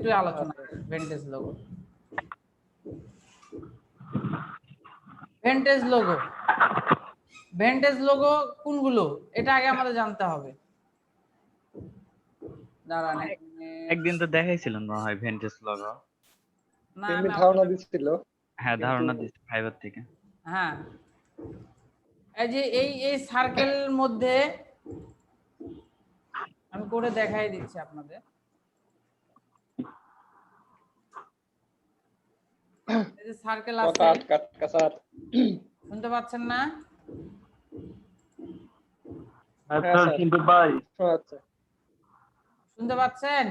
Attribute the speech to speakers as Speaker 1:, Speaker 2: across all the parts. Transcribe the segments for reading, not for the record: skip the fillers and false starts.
Speaker 1: একটু আলোচনা ভেন্টেজ logo. ভেন্টেজ logo কোনগুলো এটা আগে আমাদের জানতে হবে। দাঁড়ান
Speaker 2: একদিন তো দেখাইছিলেন মনে হয় ভেন্টেজ লোগো।
Speaker 1: না
Speaker 3: এমনি ধারণা দিচ্ছিল।
Speaker 2: হ্যাঁ ধারণা দিচ্ছে ফাইবার থেকে।
Speaker 1: হ্যাঁ এই যে এই সার্কেল মধ্যে আমি করে দেখাই দিচ্ছি আপনাদের। এই যে সার্কেল আছে, শুনতে পাচ্ছেন না? শুনতে পাচ্ছেন?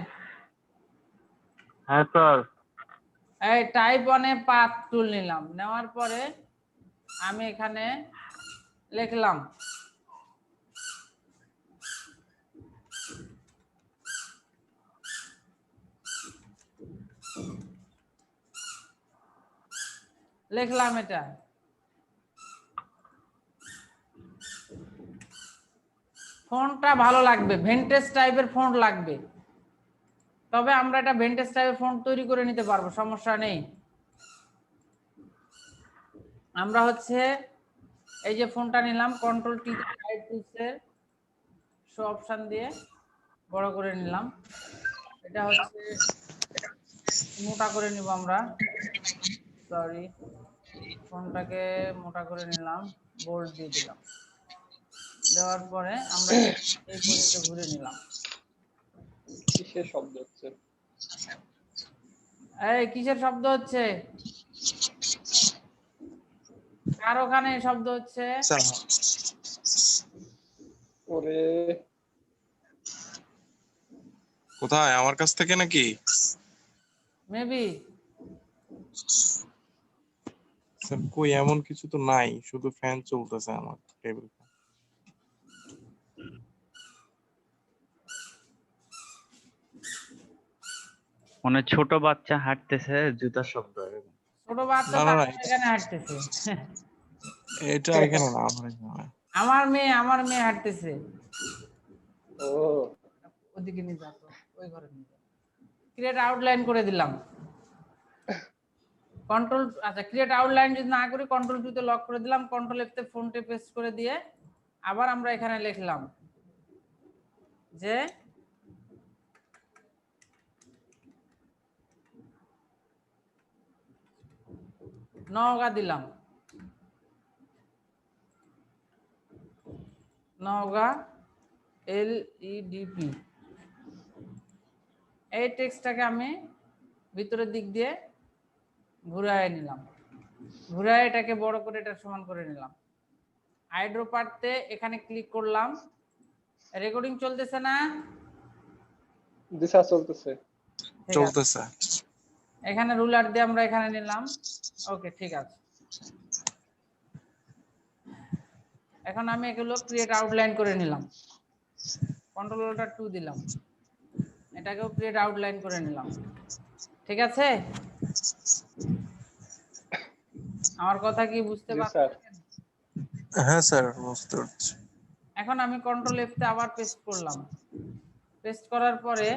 Speaker 4: হ্যাঁ স্যার।
Speaker 1: এই টাইপ 1 এ পাথ টুল নিলাম, নেওয়ার পরে আমি এখানে লিখলাম এটা। ফন্টটা ভালো লাগবে, ভেন্টেজ টাইপের ফন্ট লাগবে, তবে আমরা এটা ভেন্টেজ টাইপের ফন্ট তৈরি করে নিতে পারবো, সমস্যা নেই। আমরা হচ্ছে এই যে ফন্টটা নিলাম, কন্ট্রোল টি টাইপ টুলসের শো অপশন দিয়ে বড় করে নিলাম। এটা হচ্ছে মোটা করে নিব আমরা, সরি ফন্টটাকে মোটা করে নিলাম, বোল্ড দিয়ে দিলাম। দেওয়ার পরে আমরা এই পর্যন্ত ঘুরে নিলাম।
Speaker 3: কিসের শব্দ হচ্ছে?
Speaker 1: এই কিসের শব্দ হচ্ছে? কার ওখানে শব্দ হচ্ছে?
Speaker 3: ওরে
Speaker 5: কোথায়, আমার কাছ থেকে নাকি?
Speaker 1: মেবি।
Speaker 5: স্যার কই, এমন কিছু তো নাই, শুধু ফ্যান চলতেছে আমার টেবিল ফ্যান।
Speaker 2: মানে ছোট বাচ্চা হাঁটতেছে, জুতার শব্দ।
Speaker 1: ছোট বাচ্চা এখানে হাঁটতেছে।
Speaker 5: এটা এখানে না, আমার এখানে।
Speaker 1: আমার মেয়ে হাঁটতেছে।
Speaker 3: ও
Speaker 1: ওদিকে নিয়ে যাও তো, ওই ঘরে নিয়ে যাও। ক্রিয়েট আউটলাইন করে দিলাম। কন্ট্রোল, আচ্ছা ক্রিয়েট আউটলাইন যদি না করি কন্ট্রোল টু তে লক করে দিলাম, কন্ট্রোল এফ তে ফন্টে পেস্ট করে দিয়ে আবার আমরা এখানে লিখলাম যে নওগাঁ দিলাম, নওগাঁ LEDP। এই টেক্সটটাকে আমি ভিতরের দিক দিয়ে ঘুরায় নিলাম, ঘুরায় এটাকে বড় করে এটা সমান করে নিলাম। আইড্রোপারতে এখানে ক্লিক করলাম। রেকর্ডিং চলতেছে না?
Speaker 3: দিশা চলতেছে।
Speaker 1: এখানে রুলার দিয়ে আমরা এখানে নিলাম। ওকে ঠিক আছে। এখন আমি এগুলো ক্রিয়েট আউটলাইন করে নিলাম, কন্ট্রোল অল্টার 2 দিলাম, এটাকেও ক্রিয়েট আউটলাইন করে নিলাম। ঠিক আছে, আমার কথা কি বুঝতে পারছেন?
Speaker 5: হ্যাঁ স্যার বুঝতে পারছি।
Speaker 1: এখন আমি কন্ট্রোল এফ তে আবার পেস্ট করলাম। পেস্ট করার পরে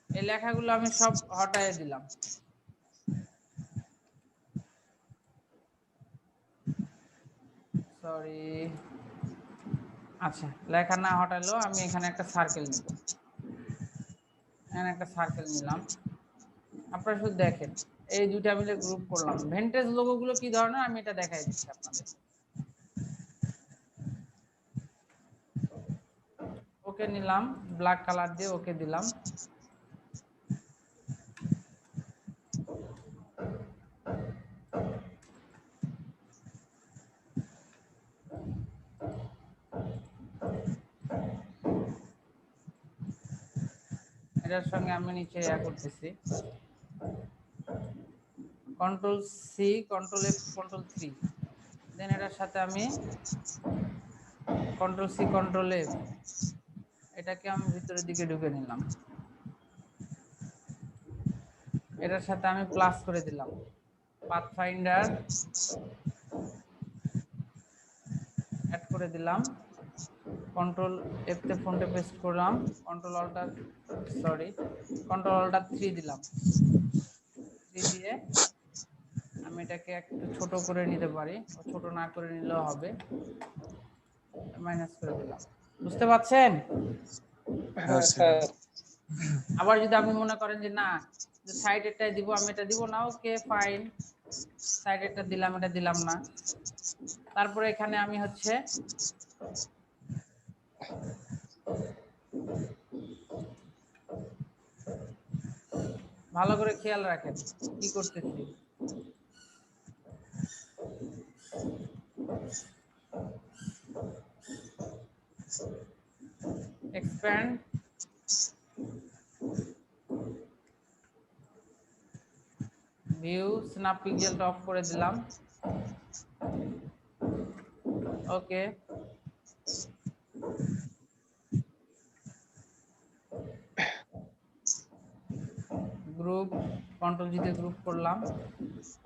Speaker 1: এই লেখাগুলো আমি সব হটায় দিলাম। সরি, আচ্ছা লেখা না হটালো, আমি এখানে একটা সার্কেল নিব। এখানে একটা সার্কেল নিলাম। আপনারা শুধু দেখেন, এই দুইটা মিলে গ্রুপ করলাম। ভেন্টেজ লোগোগুলো কি ধরনের আমি এটা দেখাই দিচ্ছি আপনাদের। ওকে নিলাম, ব্ল্যাক কালার দিয়ে ওকে দিলাম। এটার সঙ্গে আমি নিচে করতেছি control C, control F, control 3, then এটার সাথে আমি কন্ট্রোল সি, কন্ট্রোল এফ, এটাকে আমি ভিতরের দিকে ঢুকে নিলাম। এটার সাথে আমি প্লাস করে দিলাম, পাথফাইন্ডার অ্যাড করে দিলাম, কন্ট্রোল এফ তে ফন্টে পেস্ট করলাম, control alter sorry, control alter 3 দিলাম। 3 দিয়ে আমি এটাকে একটু ছোট করে নিতে পারি, ছোট না করে নিলেও হবে, মাইনাস করে দিলাম। বুঝতে পারছেন?
Speaker 3: হ্যাঁ স্যার।
Speaker 1: আবার যদি আপনি মনে করেন যে না সাইডেরটাই দিব, আমি এটা দিব না, ওকে ফাইন, সাইডেরটা দিলাম, এটা দিলাম না। তারপরে এখানে আমি হচ্ছে ভালো করে খেয়াল রাখেন কি করতেছি। এক্সপ্যান্ড, ভিউ, স্ন্যাপ পিক্সেলটা অফ করে দিলাম। ওকে, গ্রুপ, কন্ট্রোল জি দিয়ে গ্রুপ করলাম,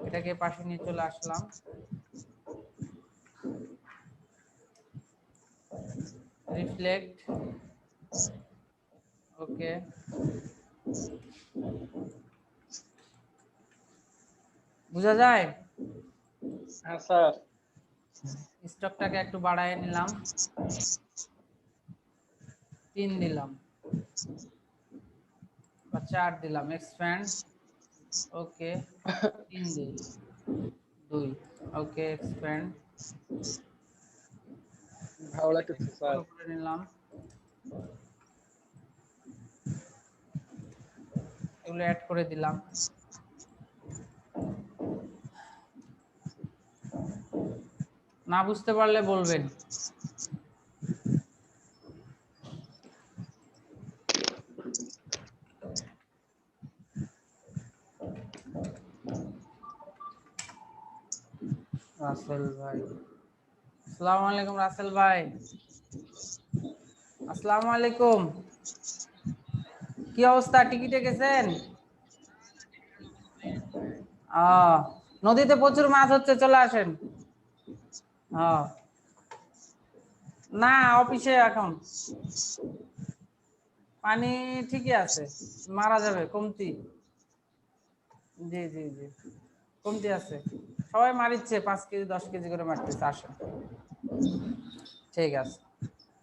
Speaker 1: এটাকে পাশে নিয়ে চলে আসলাম। রিফ্লেক্ট, ওকে, বোঝা যায়?
Speaker 3: হ্যাঁ স্যার।
Speaker 1: স্টকটাকে একটু বাড়ায় নিলাম, 3 দিলাম বা 4 দিলাম। এক্সপ্যান্ড, ওকে, 3 দিই, 2, ওকে, এক্সপ্যান্ড,
Speaker 3: ভালো লাগতেছে স্যার।
Speaker 1: ছোট করে নিলাম। এগুলো অ্যাড করে দিলাম। না বুঝতে পারলে বলবেন। রাসেল ভাই, আসসালামু আলাইকুম। রাসেল ভাই, আসসালামু আলাইকুম। কি অবস্থা, টিকিটে গেছেন? নদীতে প্রচুর মাছ হচ্ছে, চলে আসেন। না, অফিসে এখন পানি ঠিকই আছে, মারা যাবে, কমতি। জি জি জি, কমতি আছে, সবাই মারিচ্ছে 5 কেজি 10 কেজি করে মারতেছে। আসেন, ঠিক আছে,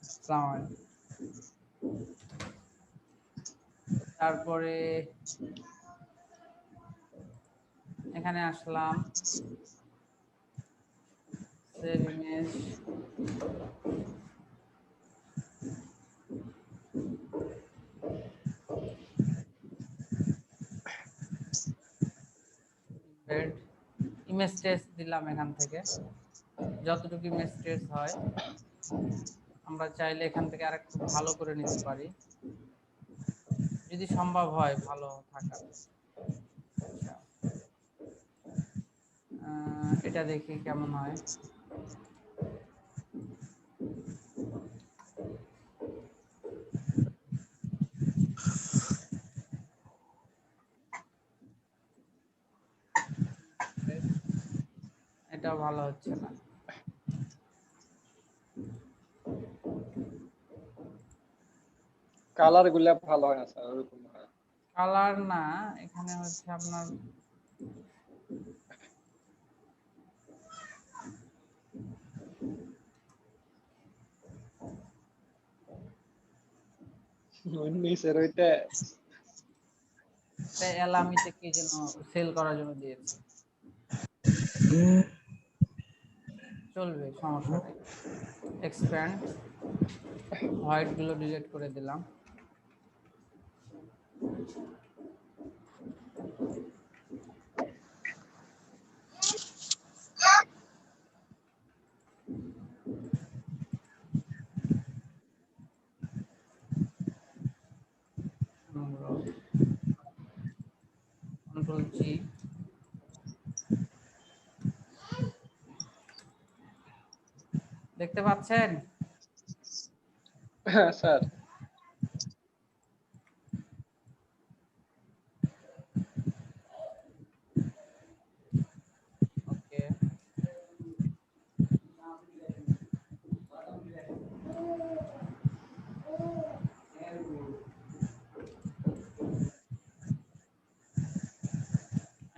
Speaker 1: আসসালামু আলাইকুম। তারপরে এখানে আসলাম, সেভ ইমেজ, ইমেজ টেস্ট দিলাম। এখান থেকে যতটুকু ইমেজ টেস্ট হয় আমরা চাইলে এখান থেকে আরেকটু ভালো করে নিতে পারি, যদি সম্ভব হয় ভালো থাকার। এটা দেখি কেমন হয়। এটাও ভালো হচ্ছে না।
Speaker 3: কালার গুলা ভালো হয় না স্যার, ওরকম হয়।
Speaker 1: কালার না, এখানে হচ্ছে আপনার
Speaker 3: নিচের ওইটা
Speaker 1: এলামিতে কি যেন সেল করার জন্য দিয়েছে, চলবে, সমস্যা নেই। এক্সপ্যান্ড, হোয়াইট গুলো ডিলিট করে দিলাম। কন্ট্রোল জি, দেখতে পাচ্ছেন?
Speaker 3: হ্যাঁ স্যার।
Speaker 1: ওকে,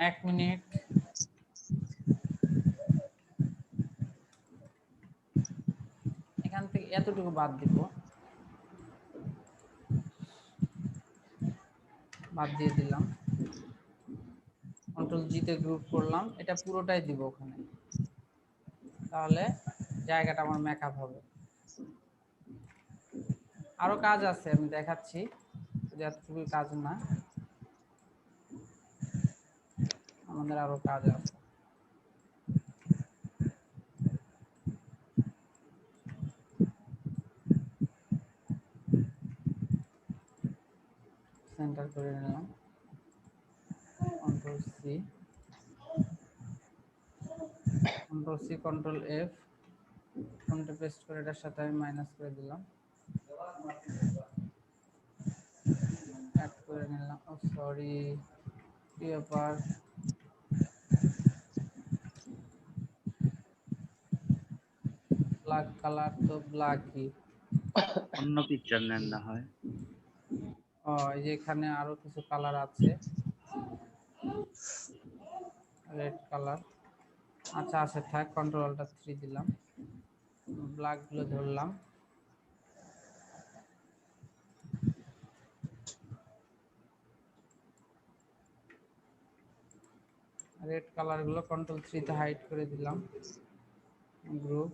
Speaker 1: 1 মিনিট। এখান থেকে এতটুকু বাদ দিব, বাদ দিয়ে দিলাম। কন্ট্রোল জি তে গ্রুপ করলাম, এটা পুরোটাই দিব ওখানে, তাহলে জায়গাটা আমার মেকআপ হবে। আরো কাজ আছে, আমি দেখাচ্ছি, এতটুকু কাজ না, আমাদের আরো কাজ আছে। সেন্টার করে নিলাম, control C, control C, control F, control paste করে এটার সাথে আমি মাইনাস করে দিলাম, অ্যাড করে নিলাম। ও সরি, পেপার, ব্ল্যাক কালার তো ব্ল্যাকই।
Speaker 2: অন্য পিকচার নেন না হয়।
Speaker 1: ও এই যে এখানে আরো কিছু কালার আছে, রেড কালার, আচ্ছা আছে থাক, কন্ট্রোল অল্টার 3 দিলাম, ব্ল্যাক গুলো ধরলাম, রেড কালার গুলো কন্ট্রোল 3 তে হাইড করে দিলাম, group,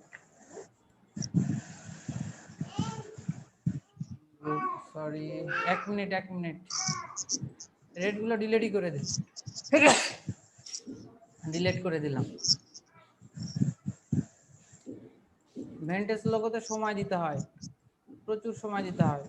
Speaker 1: group, sorry 1 minute 1 minute, red গুলো ডিলিটই করে দিন, ডিলিট করে দিলাম। ভেন্টেজ লোগোতে সময় দিতে হয়, প্রচুর সময় দিতে হয়।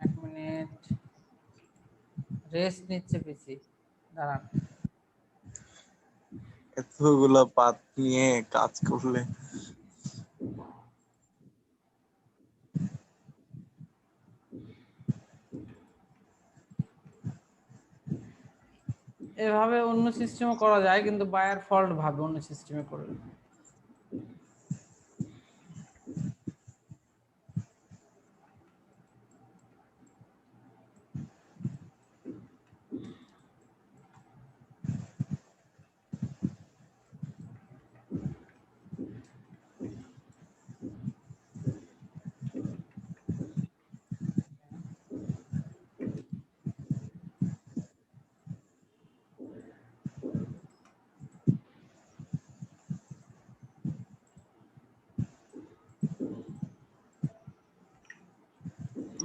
Speaker 1: এক মিনিট, রেস্ট নিচ্ছে পিসি, দাঁড়ান।
Speaker 5: এতগুলা পাত নিয়ে কাজ করলে
Speaker 1: এভাবে অন্য সিস্টেমে করা যায়, কিন্তু বায়ার ফল্ট ভাবে অন্য সিস্টেমে করলে।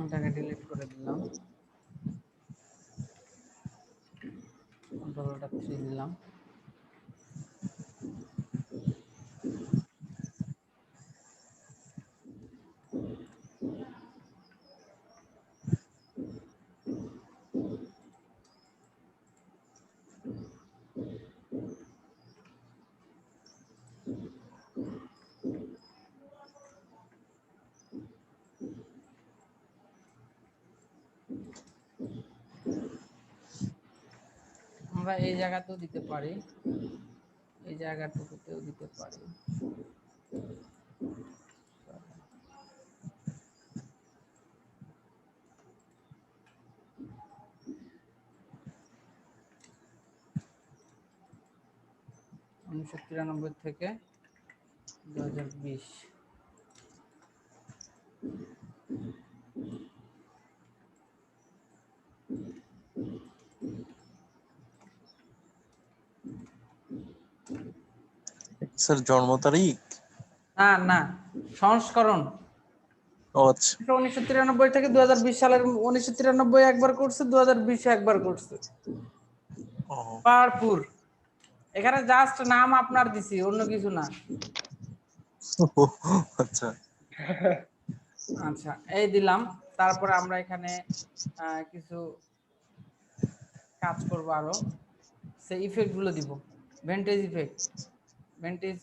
Speaker 1: এটাকে ডিলিট করে দিলাম, কন্ট্রোলটা 3 দিলাম, আমরা এই জায়গাতেও দিতে পারি, এই জায়গাটুকুতেও দিতে পারি। উনিশশো 93 থেকে 2020,
Speaker 5: স্যার জন্ম তারিখ?
Speaker 1: না না, সংস্করণ।
Speaker 5: ও আচ্ছা,
Speaker 1: 1993 থেকে 2020 সালের, 1993 একবার করছে, 2020 একবার করছে।
Speaker 5: ও
Speaker 1: পাওয়ারফুল। এখানে জাস্ট নাম আপনার দিছি, অন্য কিছু না।
Speaker 5: আচ্ছা,
Speaker 1: আচ্ছা এই দিলাম, তারপরে আমরা এখানে কিছু কাজ করব, আরো সেই ইফেক্ট গুলো দিব। ভেন্টেজ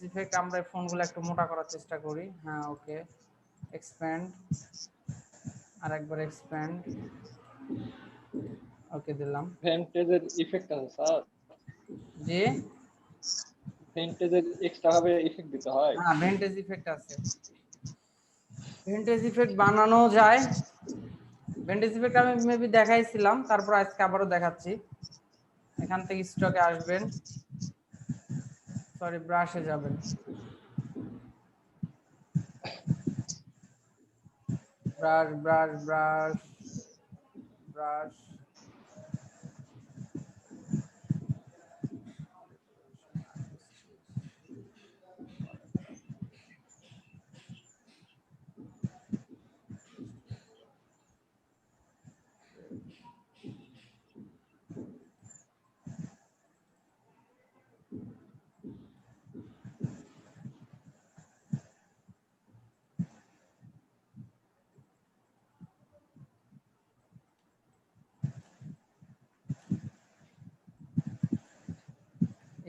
Speaker 1: ইফেক্ট আমরা এই ফোনগুলো একটু মোটা করার চেষ্টা করি। হ্যাঁ, ওকে, এক্সপ্যান্ড, আর একবার এক্সপ্যান্ড, ওকে দিলাম।
Speaker 3: ভেন্টেজের ইফেক্ট আছে স্যার?
Speaker 1: জি,
Speaker 3: ভেন্টেজের এক্সট্রা ভাবে ইফেক্ট দিতে হয়?
Speaker 1: হ্যাঁ, ভেন্টেজ ইফেক্ট আছে। ভেন্টেজ ইফেক্ট বানানো যায়। ভেন্টেজ ইফেক্ট আমি মেবি দেখাইছিলাম, তারপর আজকে আবারও দেখাচ্ছি। এখান থেকে স্টকে আসবেন, সরি ব্রাশে যাবেন, ব্রাশ ব্রাশ ব্রাশ ব্রাশ,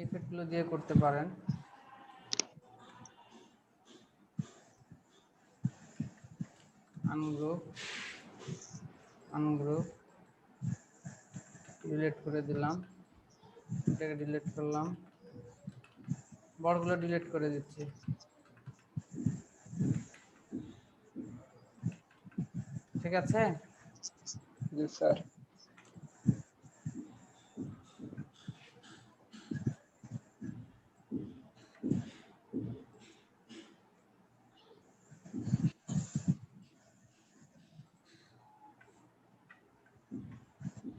Speaker 1: ইফেক্টগুলো দিয়ে করতে পারেন। আনগ্রুপ ডিলিট করে দিলাম, এটাকে ডিলিট করলাম, বড়গুলো ডিলিট করে দিচ্ছি। ঠিক আছে,
Speaker 3: জি স্যার।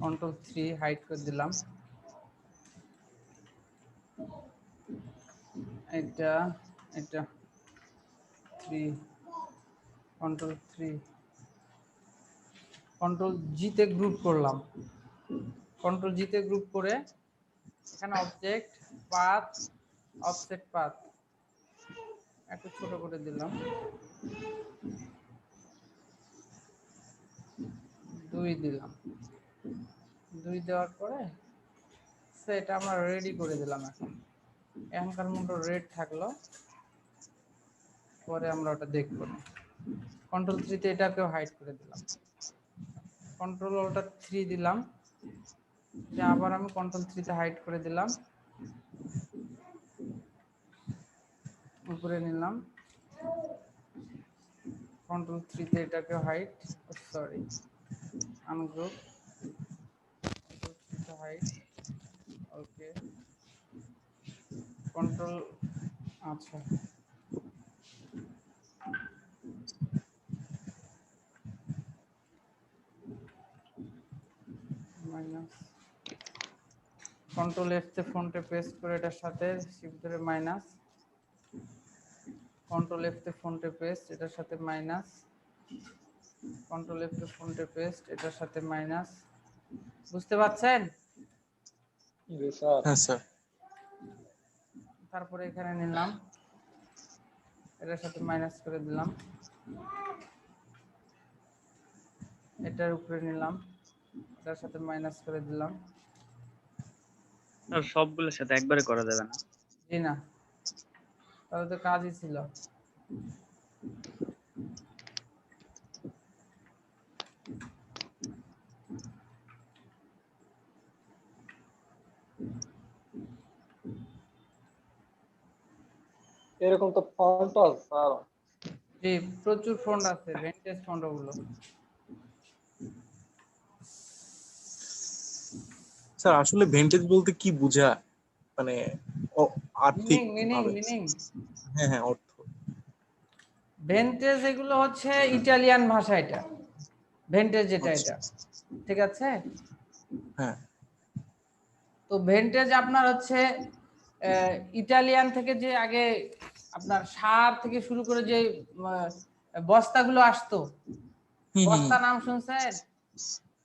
Speaker 1: কন্ট্রোল 3 হাইড করে দিলাম। এটা 3, কন্ট্রোল জি তে গ্রুপ করলাম। কন্ট্রোল জি তে গ্রুপ করে এখানে অবজেক্ট পাথ, অফসেট পাথ একটু ছোট করে দিলাম, 2 দিলাম। 2 দেওয়ার পরে সেটা আমরা রেডি করে দিলাম। এখনকার মতো রেড থাকলো, পরে আমরা ওটা দেখব না। কন্ট্রোল 3 তে এটাকেও হাইড করে দিলাম। কন্ট্রোল ওটা 3 দিলাম, এটা আবার আমি কন্ট্রোল 3 তে হাইড করে দিলাম, উপরে নিলাম। কন্ট্রোল 3 তে এটাকেও হাইড, সরি আনগ্রুপ, কন্ট্রোল 3 তে হাইড, ওকে, কন্ট্রোল, আচ্ছা মাইনাস, কন্ট্রোল এফ তে ফন্টে পেস্ট করে এটার সাথে শিফট ধরে মাইনাস, কন্ট্রোল এফ তে ফন্টে পেস্ট এটার সাথে মাইনাস, কন্ট্রোল এফ তে ফন্টে পেস্ট এটার সাথে মাইনাস। বুঝতে পারছেন?
Speaker 3: জি স্যার।
Speaker 5: হ্যাঁ স্যার।
Speaker 1: তারপরে এখানে নিলাম, এটার সাথে মাইনাস করে দিলাম, এটার উপরে নিলাম, এটার সাথে মাইনাস করে দিলাম।
Speaker 2: আর সবগুলোর সাথে একবারে করা যাবে না।
Speaker 1: জি না, তাহলে তো কাজই ছিল।
Speaker 3: এরকম তো ফন্ট আছে স্যার।
Speaker 1: জি, প্রচুর ফন্ট আছে, ভেন্টেজ ফন্ট ওগুলো।
Speaker 5: স্যার আসলে ভেন্টেজ বলতে কি বোঝায়, মানে আর্থিক ভাবে?
Speaker 1: মিনিং
Speaker 5: হ্যাঁ হ্যাঁ, অর্থ।
Speaker 1: ভেন্টেজ এগুলো হচ্ছে ইটালিয়ান ভাষা, এটা ভেন্টেজ যেটা
Speaker 5: আচ্ছা।
Speaker 1: এটা, ঠিক আছে।
Speaker 5: হ্যাঁ
Speaker 1: তো ভেন্টেজ আপনার হচ্ছে ইটালিয়ান থেকে যে আগে আপনার সার থেকে শুরু করে যে বস্তাগুলো আসতো,
Speaker 5: হুম হুম
Speaker 1: বস্তা
Speaker 5: হুম।
Speaker 1: নাম শুনছেন?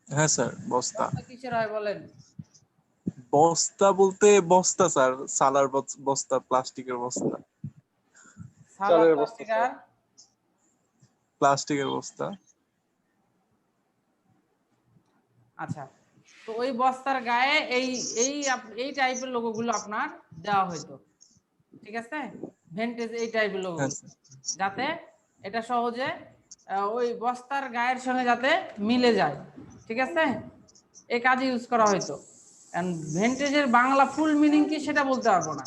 Speaker 5: হ্যাঁ স্যার, বস্তা।
Speaker 1: বস্তা কিসের হয় বলেন?
Speaker 5: বস্তা বলতে বস্তা স্যার, সালার বস্তা, প্লাস্টিকের বস্তা।
Speaker 1: সালা
Speaker 3: চালের বস্তা
Speaker 1: প্লাস্টিক
Speaker 3: স্যার।
Speaker 1: আর
Speaker 5: প্লাস্টিকের বস্তা।
Speaker 1: আচ্ছা, তো ওই বস্তার গায়ে এই টাইপের লোগোগুলো আপনার দেওয়া হইতো, ঠিক আছে, ভেন্টেজ এই টাইপের লোগো,
Speaker 5: হ্যাঁ স্যার।
Speaker 1: যাতে এটা সহজে ওই বস্তার গায়ের সঙ্গে যাতে মিলে যায়, ঠিক আছে, এই কাজে ইউজ করা হইতো। এন্ড ভেন্টেজের বাংলা ফুল মিনিং কি সেটা বলতে পারবো না।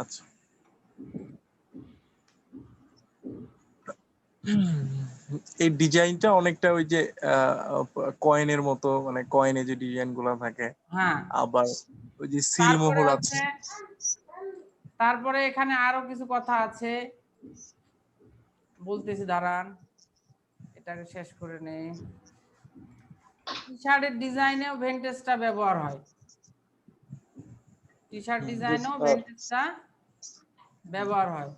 Speaker 5: আচ্ছা, এই ডিজাইনটা অনেকটা ওই যে কয়েনের মতো, মানে কয়েনে যে ডিজাইন গুলা থাকে,
Speaker 1: হ্যাঁ,
Speaker 5: আবার ওই যে সিল
Speaker 1: তারপরে
Speaker 5: মোহর আছে।
Speaker 1: হচ্ছে, তারপরে এখানে আরো কিছু কথা আছে, বলতেছি দাঁড়ান, এটাকে শেষ করে নেই। টি শার্টের ডিজাইনেও ভেন্টেজটা ব্যবহার হয়, টি শার্ট ডিজাইনেও ভেন্টেজটা ব্যবহার হয়।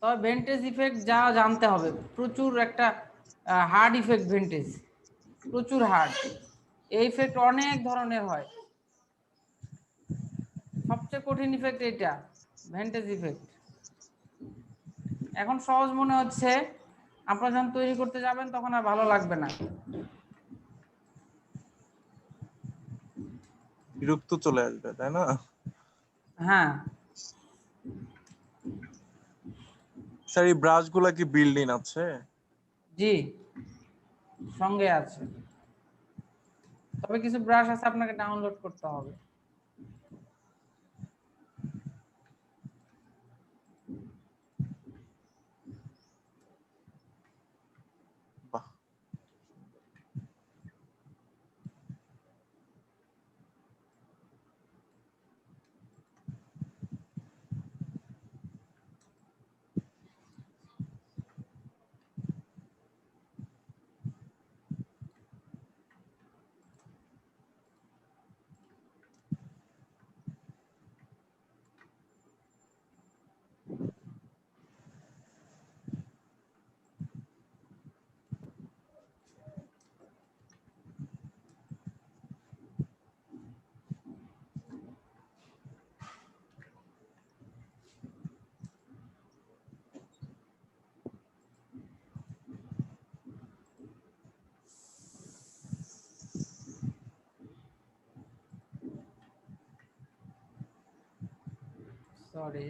Speaker 1: তবে ভেন্টেজ ইফেক্ট যা জানতে হবে, প্রচুর একটা হার্ড ইফেক্ট ভেন্টেজ, প্রচুর হার্ড। এই ইফেক্ট অনেক ধরনের হয়, সবচেয়ে কঠিন ইফেক্ট এটা ভেন্টেজ ইফেক্ট। এখন সহজ মনে হচ্ছে, আপনারা যখন তৈরি করতে যাবেন তখন আর ভালো লাগবে না।
Speaker 5: বিরক্ত চলে আসবে, তাই না?
Speaker 1: হ্যাঁ,
Speaker 5: স্যার এই ব্রাশ গুলা কি বিল্ড ইন আছে?
Speaker 1: জি, সঙ্গে আছে, তবে কিছু ব্রাশ আছে আপনাকে ডাউনলোড করতে হবে।
Speaker 5: বাহ,
Speaker 1: সরি,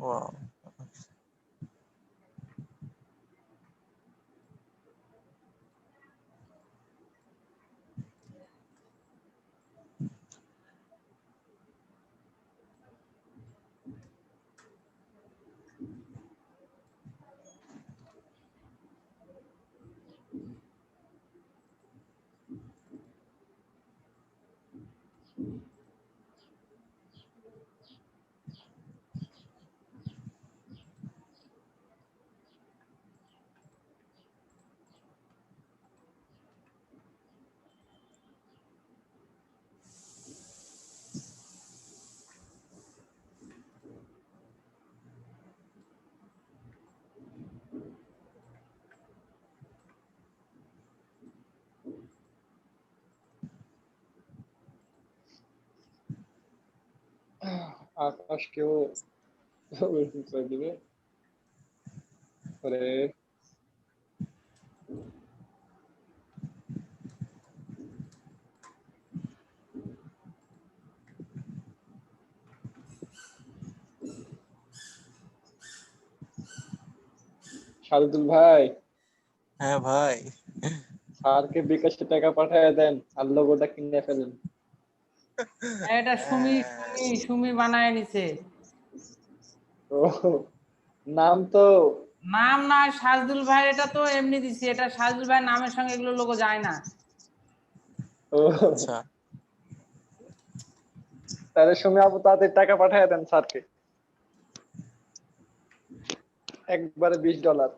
Speaker 5: ওয়াও।
Speaker 3: আকাশকেও ওরকম করে দিবে। ওরে শারদুল ভাই,
Speaker 5: হ্যাঁ ভাই।
Speaker 3: স্যারকে বিকাশে টাকা পাঠায় দেন আর লোগোটা কিনে ফেলেন।
Speaker 1: এটা সুমি বানায় নিছে।
Speaker 3: ও নাম তো
Speaker 1: নাম না সাজদুল ভাই, এটা তো এমনি দিছি, এটা সাজদুল ভাই নামের সঙ্গে এগুলো লোগো যায় না।
Speaker 3: ও
Speaker 5: আচ্ছা,
Speaker 3: তাহলে সুমি আপু তাদের টাকা পাঠায় দেন স্যারকে, একবারে $20।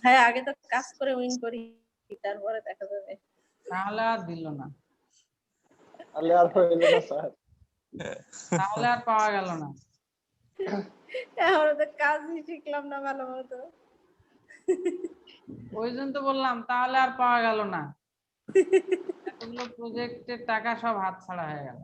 Speaker 4: হ্যাঁ, আগে তো কাজ করে উইন করি, তারপরে দেখা যাবে।
Speaker 1: তাহলে আর দিল না,
Speaker 3: তাহলে আর হইল না স্যার।
Speaker 1: তাহলে আর পাওয়া গেল না।
Speaker 4: আমরা তো কাজই শিখলাম না ভালো মতো।
Speaker 1: ওই জন্য তো বললাম তাহলে আর পাওয়া গেল না, এতগুলো প্রজেক্টের টাকা সব হাতছাড়া হয়ে গেল।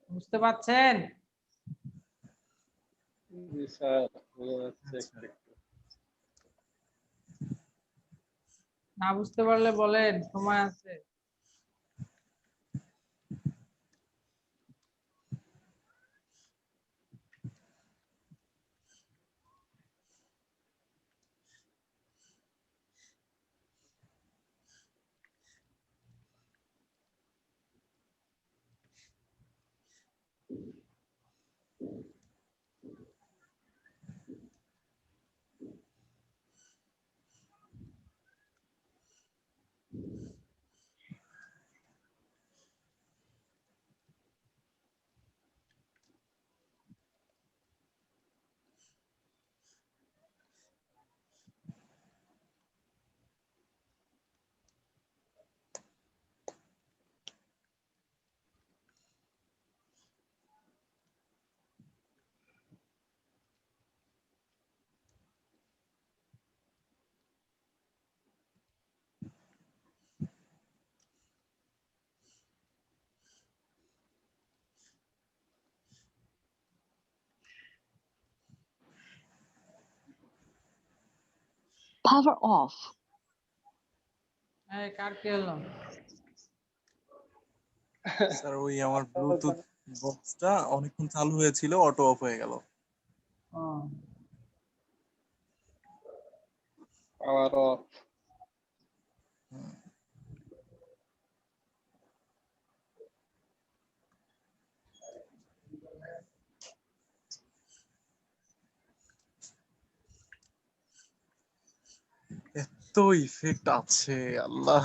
Speaker 1: বুঝতে পারছেন?
Speaker 3: জি স্যার, বোঝা যাচ্ছে
Speaker 5: আচ্ছা।
Speaker 3: একটু একটু।
Speaker 1: না বুঝতে পারলে বলেন, সময় আছে।
Speaker 6: Power off.
Speaker 1: এই কার কি হলো?
Speaker 5: স্যার ওই আমার ব্লুটুথ বক্সটা অনেকক্ষণ চালু হয়েছিল, অটো অফ হয়ে গেল।
Speaker 1: ও,
Speaker 3: পাওয়ার অফ।
Speaker 5: এত ইফেক্ট আছে আল্লাহ।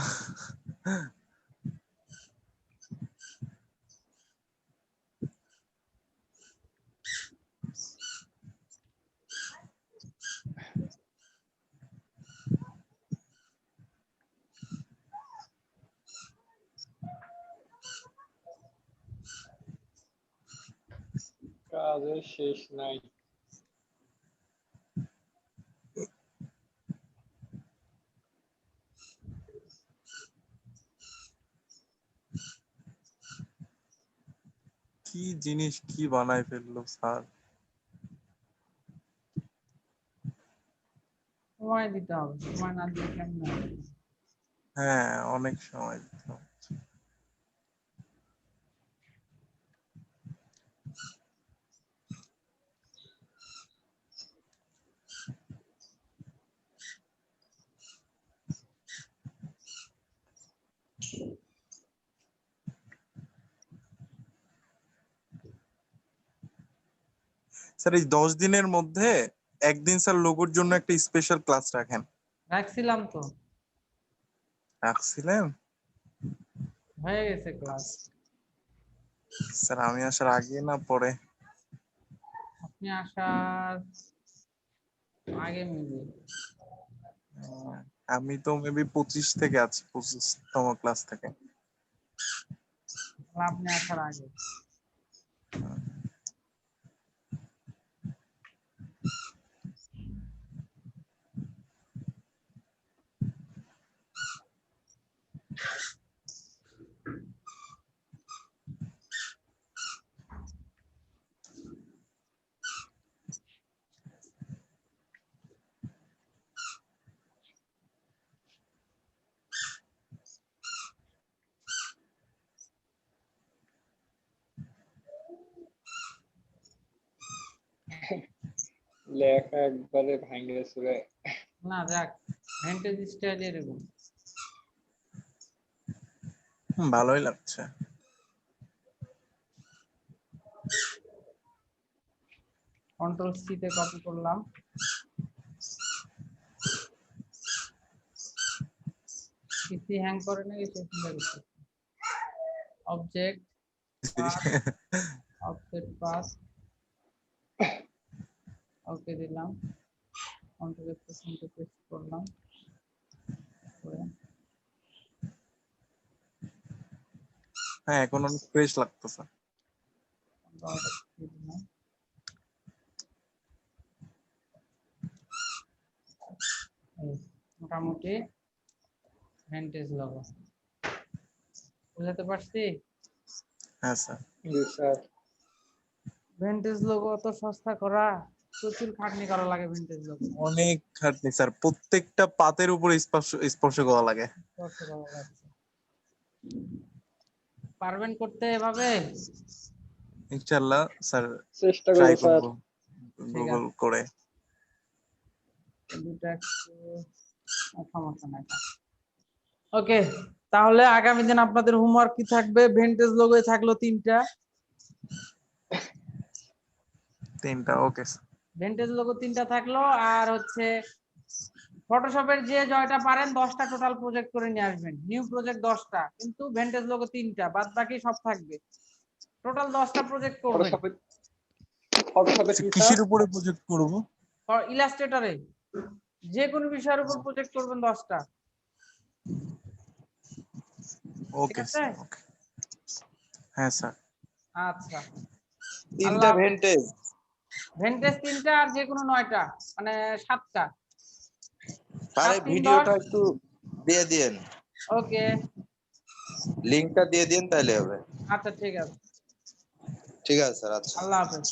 Speaker 3: কাজের শেষ নাই।
Speaker 5: কি জিনিস কি বানায় ফেললো স্যার।
Speaker 1: সময় দিতে হবে, সময় না দিলে কেমন হবে?
Speaker 5: হ্যাঁ অনেক সময় দিতে হবে। স্যার এই 10 দিনের মধ্যে একদিন স্যার লোগোর জন্য একটা স্পেশাল ক্লাস রাখেন।
Speaker 1: রাখছিলাম তো,
Speaker 5: রাখছিলেন?
Speaker 1: হয়ে গেছে ক্লাস।
Speaker 5: স্যার আমি আসার আগে না পরে?
Speaker 1: আপনি আসার আগে মিলে।
Speaker 5: আমি তো মেবি 25 থেকে আছি, 25তম ক্লাস থেকে।
Speaker 1: আপনি আসার আগে।
Speaker 3: লেখা একবারে ভাঙে চুরে।
Speaker 1: না যাক, ভেন্টেজ স্টাইল এরকম।
Speaker 5: ভালোই লাগছে।
Speaker 1: কন্ট্রোল সি তে কপি করলাম। পিসি হ্যাং করে নাকি সে সুন্দর কিছু। অবজেক্ট অফসেট পাস, ওকে দিলাম। কন্ট্রোল এফ পেস্ট করলাম।
Speaker 5: হ্যাঁ এখন অনেক ফ্রেশ লাগতেছে।
Speaker 1: মোটামুটি ভেন্টেজ লোগো বুঝাতে পারছি।
Speaker 5: হ্যাঁ স্যার।
Speaker 3: জি স্যার।
Speaker 1: ভেন্টেজ লোগো অত সস্তা করা প্রচুর খাটনি করা লাগে ভিন্টেজ লোগো।
Speaker 5: অনেক খাটনি স্যার, প্রত্যেকটা পাতের উপরে স্পর্শ স্পর্শ করা লাগে।
Speaker 1: কষ্ট করা লাগছে। পারবেন করতে এভাবে?
Speaker 5: ইনশাআল্লাহ স্যার,
Speaker 3: চেষ্টা
Speaker 5: ট্রাই
Speaker 3: করবো স্যার।
Speaker 5: করব
Speaker 1: ঠিক
Speaker 5: গুগল
Speaker 1: আছে।
Speaker 5: করে।
Speaker 1: দুটো একটু সমস্যা নাই। ওকে, তাহলে আগামী দিন আপনাদের হোমওয়ার্ক কি থাকবে? ভিন্টেজ লোগোয় থাকলো 3টা,
Speaker 5: ওকে স্যার।
Speaker 1: ভিন্টেজ লোগো 3টা থাকলো, আর হচ্ছে ফটোশপের যে জয়টা পারেন 10টা টোটাল প্রজেক্ট করে নিয়ে আসবেন। নিউ প্রজেক্ট 10টা, কিন্তু ভিন্টেজ লোগো 3টা, বাদ বাকি সব থাকবে। টোটাল 10টা প্রজেক্ট করবেন।
Speaker 3: ফটোশপে কি
Speaker 5: কিসের
Speaker 3: স্যার?
Speaker 5: উপরে প্রজেক্ট করব?
Speaker 1: ইলাস্ট্রেটরে যে কোনো বিষয়ের উপর প্রজেক্ট করবেন 10টা। ঠিক
Speaker 5: ওকে
Speaker 1: আছে?
Speaker 5: স্যার, ওকে। হ্যাঁ স্যার।
Speaker 1: আচ্ছা,
Speaker 7: 3টা ভেন্টেজ।
Speaker 1: ভেন্টেজ 3টা, আর যে কোনো 9টা, মানে 7টা।
Speaker 7: আরে
Speaker 1: 7 3
Speaker 7: ভিডিওটা
Speaker 1: 10।
Speaker 7: একটু দিয়ে দিন,
Speaker 1: ওকে,
Speaker 7: লিংকটা দিয়ে দিন, তাহলে হবে।
Speaker 1: আচ্ছা ঠিক আছে।
Speaker 7: ঠিক আছে স্যার, আচ্ছা।
Speaker 1: আল্লাহ হাফেজ।